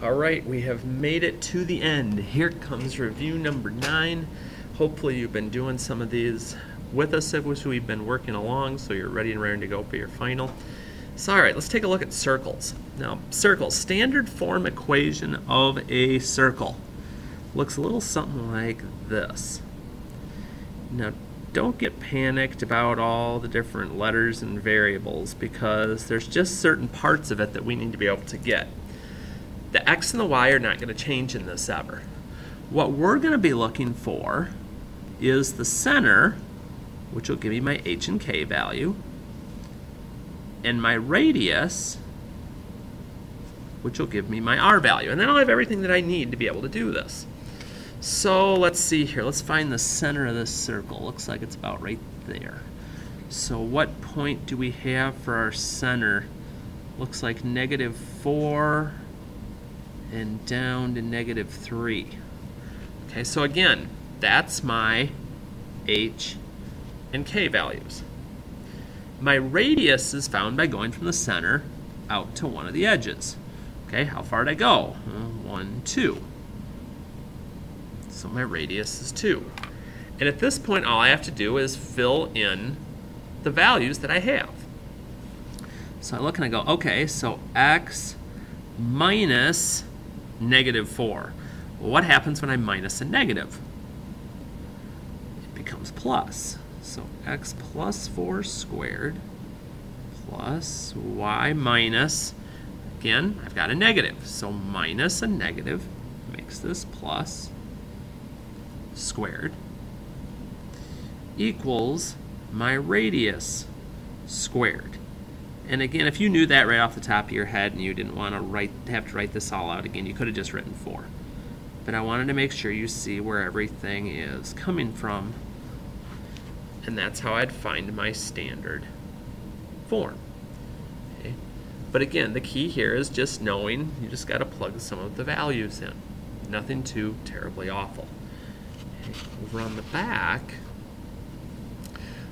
All right, we have made it to the end. Here comes review number 9. Hopefully you've been doing some of these with us as we've been working along, so you're ready and raring to go for your final. So all right, let's take a look at circles. Now, circles, standard form equation of a circle looks a little something like this. Now, don't get panicked about all the different letters and variables, because there's just certain parts of it that we need to be able to get. The x and the y are not going to change in this ever. What we're going to be looking for is the center, which will give me my h and k value, and my radius, which will give me my r value. And then I'll have everything that I need to be able to do this. So let's see here. Let's find the center of this circle. Looks like it's about right there. So what point do we have for our center? Looks like -4 and down to -3. Okay, so again, that's my h and k values. My radius is found by going from the center out to one of the edges. Okay, how far did I go? 1, 2. So my radius is 2. And at this point, all I have to do is fill in the values that I have. So I look and I go, okay, so x minus -4. Well, what happens when I minus a negative? It becomes plus. So x plus 4 squared plus y minus, again, I've got a negative. So minus a negative makes this plus squared equals my radius squared. And again, if you knew that right off the top of your head and you didn't want to have to write this all out again, you could have just written 4. But I wanted to make sure you see where everything is coming from, and that's how I'd find my standard form. Okay. But again, the key here is just knowing you just got to plug some of the values in. Nothing too terribly awful. Okay. Over on the back,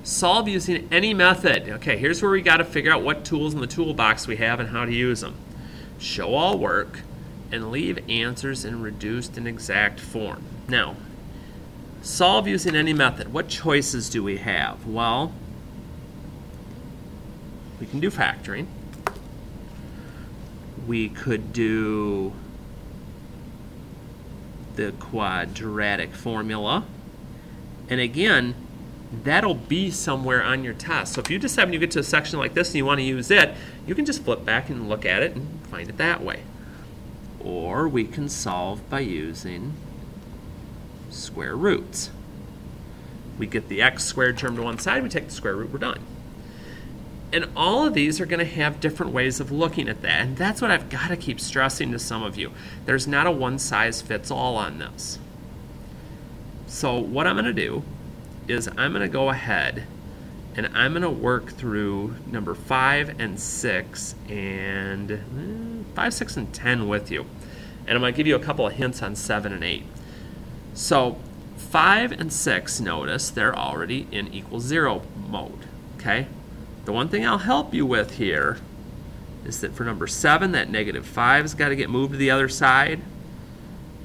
solve using any method. Okay, here's where we got to figure out what tools in the toolbox we have and how to use them. Show all work and leave answers in reduced and exact form. Now, solve using any method. What choices do we have? Well, we can do factoring. We could do the quadratic formula. And again, that'll be somewhere on your test. So if you decide when you get to a section like this and you want to use it, you can just flip back and look at it and find it that way. Or we can solve by using square roots. We get the x squared term to one side, we take the square root, we're done. And all of these are going to have different ways of looking at that, and that's what I've got to keep stressing to some of you. There's not a one-size-fits-all on this. So what I'm going to do is I'm going to go ahead and I'm going to work through number 5 and 6 and 5, 6, and 10 with you. And I'm going to give you a couple of hints on 7 and 8. So 5 and 6, notice they're already in equals 0 mode. Okay? The one thing I'll help you with here is that for number 7, that -5 has got to get moved to the other side.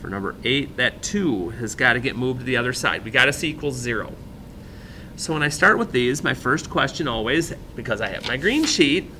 For number 8, that 2 has got to get moved to the other side. We got to see equals 0. So when I start with these, my first question always, because I have my green sheet,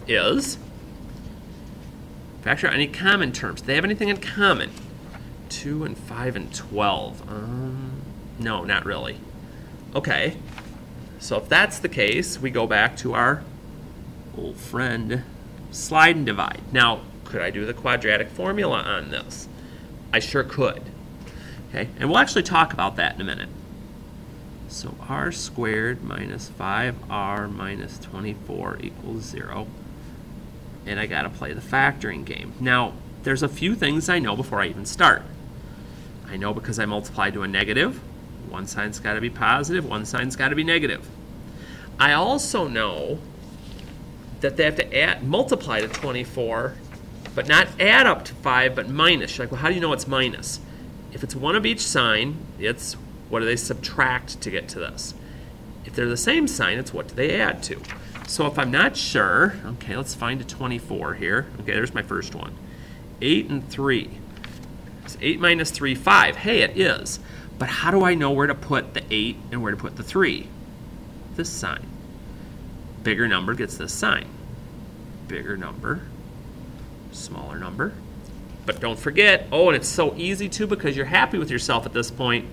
is factor out any common terms. Do they have anything in common? 2 and 5 and 12. No, not really. Okay. So if that's the case, we go back to our old friend slide and divide. Now, could I do the quadratic formula on this? I sure could. Okay, and we'll actually talk about that in a minute. So r squared minus 5r minus 24 equals 0. And I got to play the factoring game. Now, there's a few things I know before I even start. I know because I multiply to a negative, one side's got to be positive, one side's got to be negative. I also know that they have to multiply to 24, but not add up to 5, but minus. You're like, well, how do you know it's minus? If it's one of each sign, it's what do they subtract to get to this? If they're the same sign, it's what do they add to? So if I'm not sure, okay, let's find a 24 here. Okay, there's my first one. 8 and 3. Is 8 minus 3 5? Hey, it is. But how do I know where to put the 8 and where to put the 3? This sign. Bigger number gets this sign. Bigger number, smaller number. But don't forget, oh, and it's so easy too because you're happy with yourself at this point.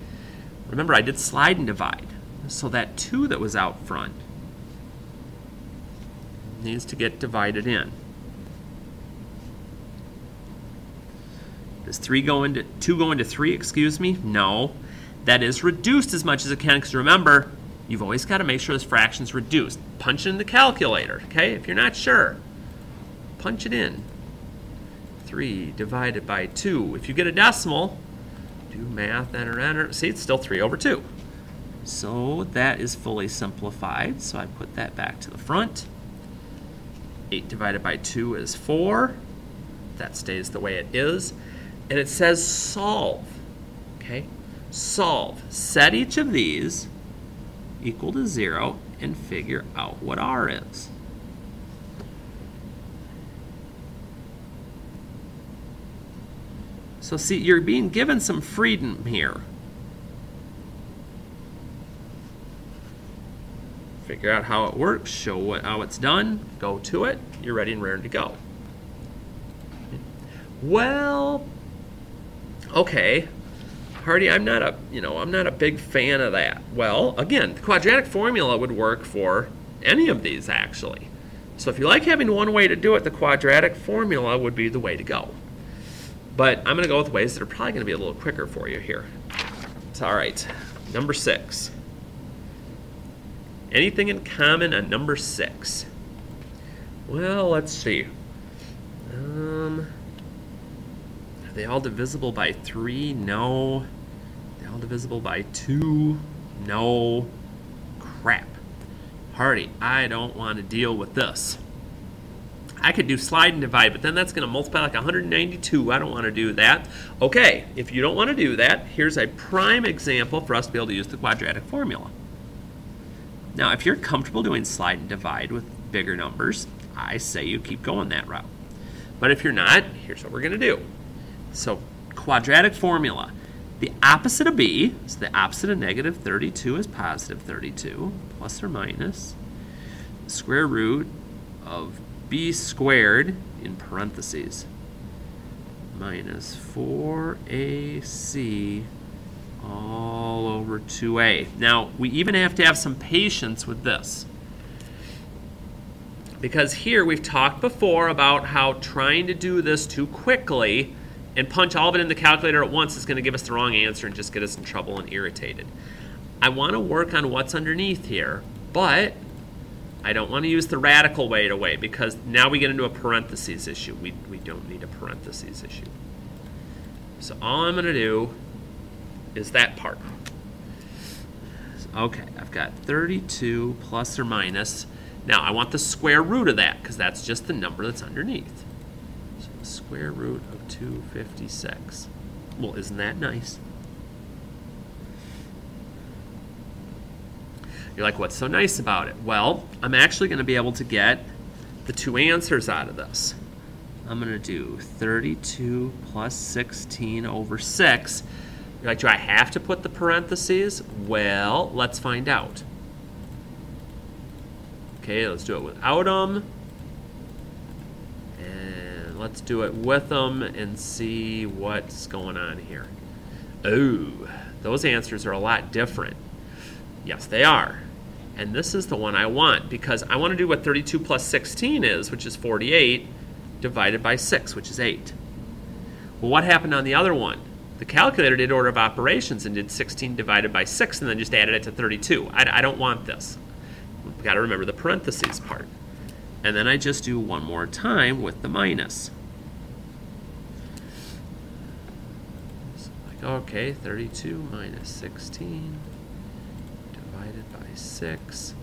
Remember, I did slide and divide. So that 2 that was out front needs to get divided in. Does 2 go into 3, excuse me? No. That is reduced as much as it can, because remember, you've always got to make sure this fraction's reduced. Punch it in the calculator, okay? If you're not sure, punch it in. 3 divided by 2. If you get a decimal, do math, enter, enter. See, it's still 3 over 2. So that is fully simplified, so I put that back to the front. 8 divided by 2 is 4. That stays the way it is. And it says solve, okay? Solve. Set each of these equal to 0 and figure out what r is. So see, you're being given some freedom here. Figure out how it works, show how it's done, go to it, you're ready and raring to go. Well, okay, Harty, I'm not a big fan of that. Well, again, the quadratic formula would work for any of these actually. So if you like having one way to do it, the quadratic formula would be the way to go. But I'm going to go with ways that are probably going to be a little quicker for you here. It's all right. Number 6. Anything in common on number 6? Well, let's see. Are they all divisible by 3? No. Are they all divisible by 2? No. Crap. Harty, I don't want to deal with this. I could do slide and divide, but then that's going to multiply like 192. I don't want to do that. Okay, if you don't want to do that, here's a prime example for us to be able to use the quadratic formula. Now, if you're comfortable doing slide and divide with bigger numbers, I say you keep going that route. But if you're not, here's what we're going to do. So, quadratic formula. The opposite of b, so the opposite of negative 32 is positive 32, plus or minus the square root of b squared, in parentheses, minus 4ac all over 2a. Now, we even have to have some patience with this, because here we've talked before about how trying to do this too quickly and punch all of it in the calculator at once is going to give us the wrong answer and just get us in trouble and irritated. I want to work on what's underneath here, but I don't want to use the radical way to weigh, because now we get into a parentheses issue. We don't need a parentheses issue. So all I'm going to do is that part. Okay, I've got 32 plus or minus. Now I want the square root of that, because that's just the number that's underneath. So the square root of 256. Well, isn't that nice? You're like, what's so nice about it? Well, I'm actually going to be able to get the two answers out of this. I'm going to do 32 plus 16 over 6. You're like, do I have to put the parentheses? Well, let's find out. Okay, let's do it without them. And let's do it with them and see what's going on here. Oh, those answers are a lot different. Yes, they are. And this is the one I want, because I want to do what 32 plus 16 is, which is 48, divided by 6, which is 8. Well, what happened on the other one? The calculator did order of operations and did 16 divided by 6 and then just added it to 32. I don't want this. We've got to remember the parentheses part. And then I just do one more time with the minus. So like, okay, 32 minus 16 divided by 6.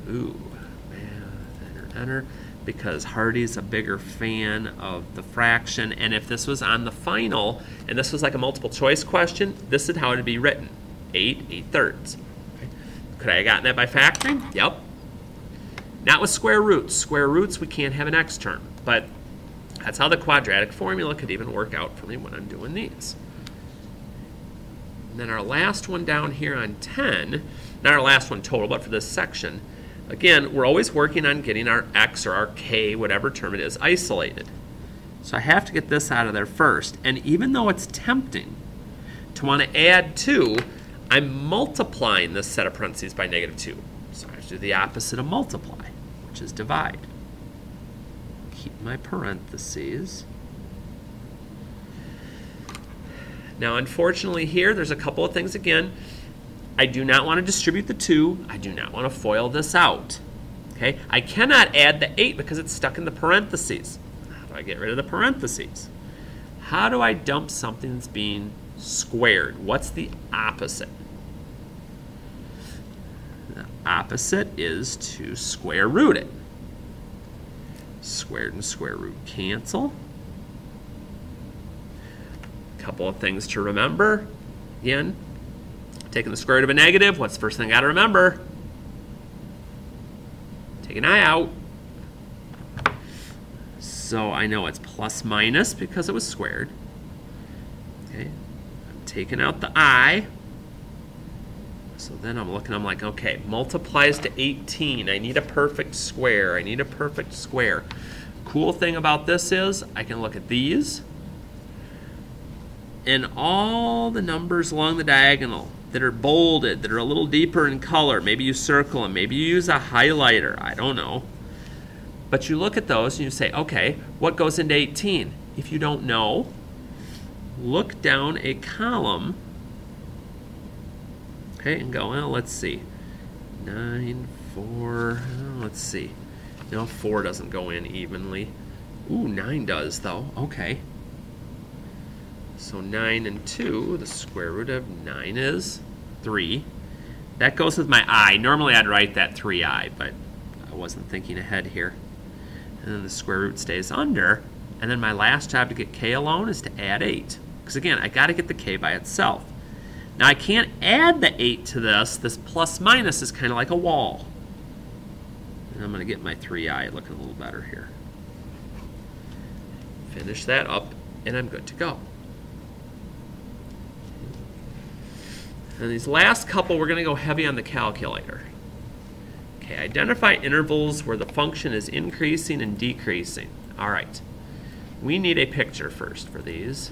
Ooh, math, enter. Because Harty's a bigger fan of the fraction, and if this was on the final, and this was like a multiple choice question, this is how it would be written. 8 thirds. Okay. Could I have gotten that by factoring? Yep. Not with square roots. Square roots, we can't have an x term. But That's how the quadratic formula could even work out for me when I'm doing these. And then our last one down here on 10, not our last one total, but for this section, again, we're always working on getting our x or our k, whatever term it is, isolated. So I have to get this out of there first. And even though it's tempting to want to add 2, I'm multiplying this set of parentheses by -2. So I have to do the opposite of multiply, which is divide. Keep my parentheses. Now, unfortunately here, there's a couple of things again. I do not want to distribute the 2. I do not want to FOIL this out. Okay? I cannot add the 8 because it's stuck in the parentheses. How do I get rid of the parentheses? How do I dump something that's being squared? What's the opposite? The opposite is to square root it. Squared and square root cancel. Couple of things to remember. Again, taking the square root of a negative, what's the first thing I got to remember? Take an I out. So I know it's plus minus because it was squared. Okay, I'm taking out the I. So then I'm looking, I'm like, okay, multiplies to 18. I need a perfect square. I need a perfect square. Cool thing about this is I can look at these and all the numbers along the diagonal that are bolded, that are a little deeper in color. Maybe you circle them. Maybe you use a highlighter. I don't know. But you look at those and you say, okay, what goes into 18? If you don't know, look down a column, okay, and go, well, let's see. 9, 4, let's see. No, 4 doesn't go in evenly. Ooh, 9 does, though. Okay. So 9 and 2, the square root of 9 is 3. That goes with my I. Normally I'd write that 3i, but I wasn't thinking ahead here. And then the square root stays under. And then my last job to get k alone is to add 8. Because again, I got to get the k by itself. Now I can't add the 8 to this. This plus minus is kind of like a wall. And I'm going to get my 3i looking a little better here. Finish that up, and I'm good to go. And these last couple, we're going to go heavy on the calculator. Okay, identify intervals where the function is increasing and decreasing. All right. We need a picture first for these.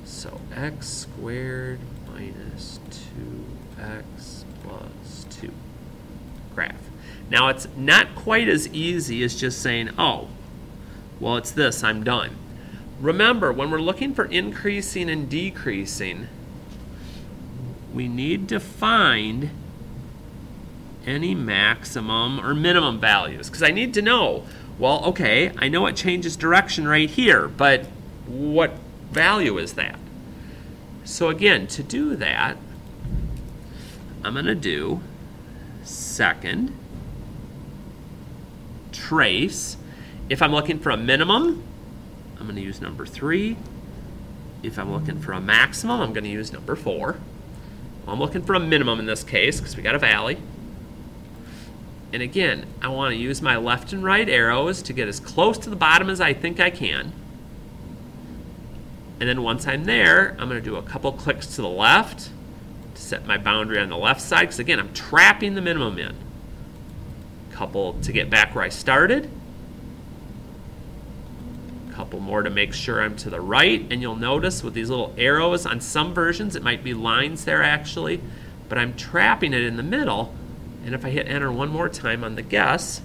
So x squared minus 2x plus 2. Graph. Now, it's not quite as easy as just saying, oh, well, it's this, I'm done. Remember, when we're looking for increasing and decreasing, we need to find any maximum or minimum values. Because I need to know, well, okay, I know it changes direction right here, but what value is that? So again, to do that, I'm going to do second trace. If I'm looking for a minimum, I'm going to use number 3. If I'm looking for a maximum, I'm going to use number 4. Well, I'm looking for a minimum in this case because we got a valley. And again, I want to use my left and right arrows to get as close to the bottom as I think I can. And then once I'm there, I'm going to do a couple clicks to the left to set my boundary on the left side, because again, I'm trapping the minimum in. Couple to get back where I started. Couple more to make sure I'm to the right. And you'll notice with these little arrows, on some versions it might be lines there actually, but I'm trapping it in the middle. And if I hit enter one more time on the guess,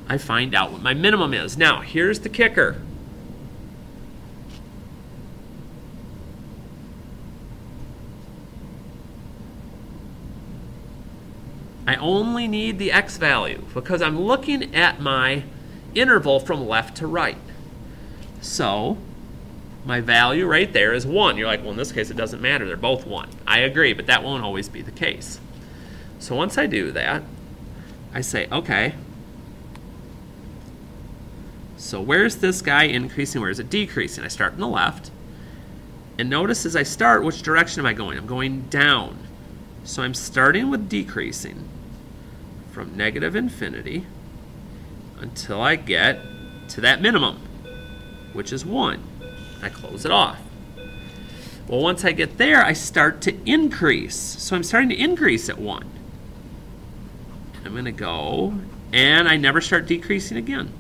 I find out what my minimum is. Now, here's the kicker. I only need the x value because I'm looking at my interval from left to right. So my value right there is 1. You're like, well, in this case, it doesn't matter. They're both 1. I agree, but that won't always be the case. So once I do that, I say, okay, so where's this guy increasing? Where is it decreasing? I start on the left. And notice as I start, which direction am I going? I'm going down. So I'm starting with decreasing from negative infinity until I get to that minimum. which is 1. I close it off. Well, once I get there, I start to increase. So I'm starting to increase at 1. I'm going to go, and I never start decreasing again.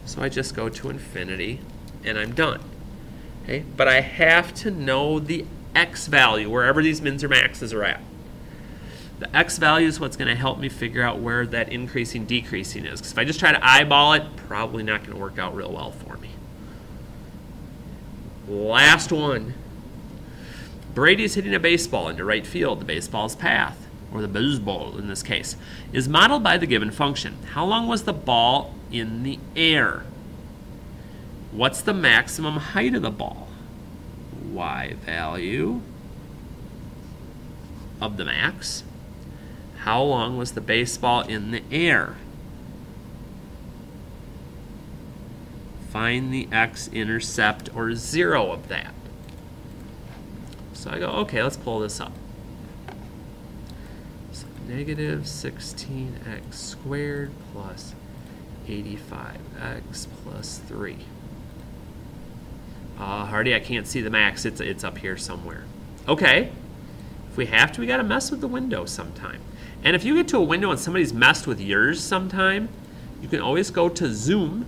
So I just go to infinity, and I'm done. Okay? But I have to know the x value, wherever these mins or maxes are at. The x value is what's going to help me figure out where that increasing, decreasing is. Because if I just try to eyeball it, probably not going to work out real well for me. Last one. Brady's hitting a baseball into right field. The baseball's path, or the baseball in this case, is modeled by the given function. How long was the ball in the air? What's the maximum height of the ball? Y value of the max. How long was the baseball in the air? Find the x-intercept, or 0 of that. So I go, okay, let's pull this up. So negative 16x squared plus 85x plus 3. Harty, I can't see the max. It's up here somewhere. Okay. If we have to, we got to mess with the window sometime. And if you get to a window and somebody's messed with yours sometime, you can always go to zoom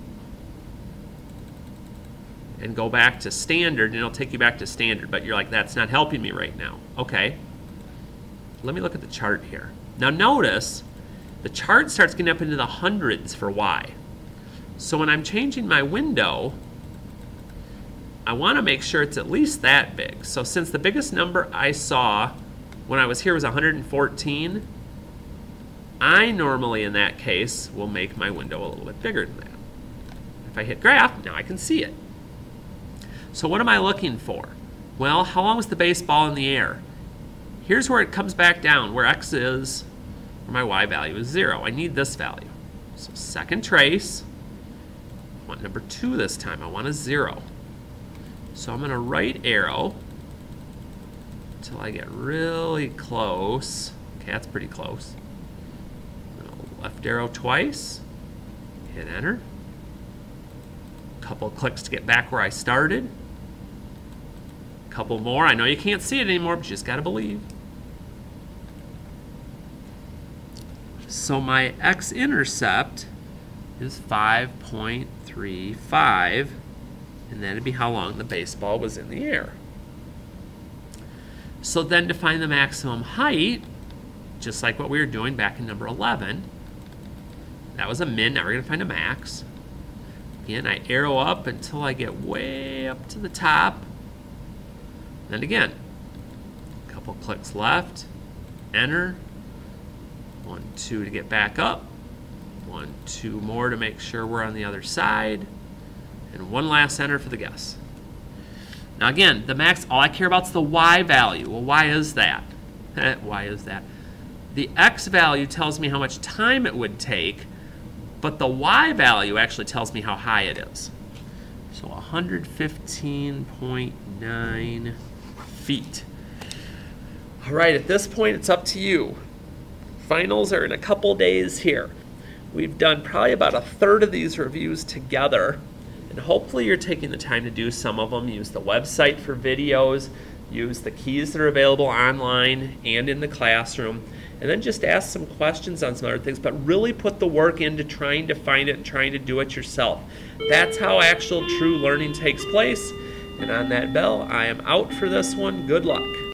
and go back to standard, and it'll take you back to standard. But you're like, that's not helping me right now. Okay. Let me look at the chart here. Now notice, the chart starts getting up into the hundreds for y. So when I'm changing my window, I want to make sure it's at least that big. So since the biggest number I saw when I was here was 114, I normally, in that case, will make my window a little bit bigger than that. If I hit graph, now I can see it. So what am I looking for? Well, how long was the baseball in the air? Here's where it comes back down, where x is, where my y value is 0. I need this value. So second trace, I want number 2 this time. I want a 0. So I'm going to right arrow until I get really close. Okay, that's pretty close. Left arrow twice, hit enter. Couple clicks to get back where I started. Couple more. I know you can't see it anymore, but you just gotta believe. So my x-intercept is 5.35, and that'd be how long the baseball was in the air. So then to find the maximum height, just like what we were doing back in number 11, that was a min, now we're going to find a max. Again, I arrow up until I get way up to the top. Then again, a couple clicks left, enter. 1, 2 to get back up. 1, 2 more to make sure we're on the other side. And one last enter for the guess. Now again, the max, all I care about is the y value. Well, why is that? Why is that? The x value tells me how much time it would take, but the y value actually tells me how high it is. So 115.9 feet. All right, at this point, it's up to you. Finals are in a couple days here. We've done probably about a third of these reviews together, and hopefully you're taking the time to do some of them. Use the website for videos, use the keys that are available online and in the classroom, and then just ask some questions on some other things, but really put the work into trying to find it and trying to do it yourself. That's how actual true learning takes place. And on that bell, I am out for this one. Good luck.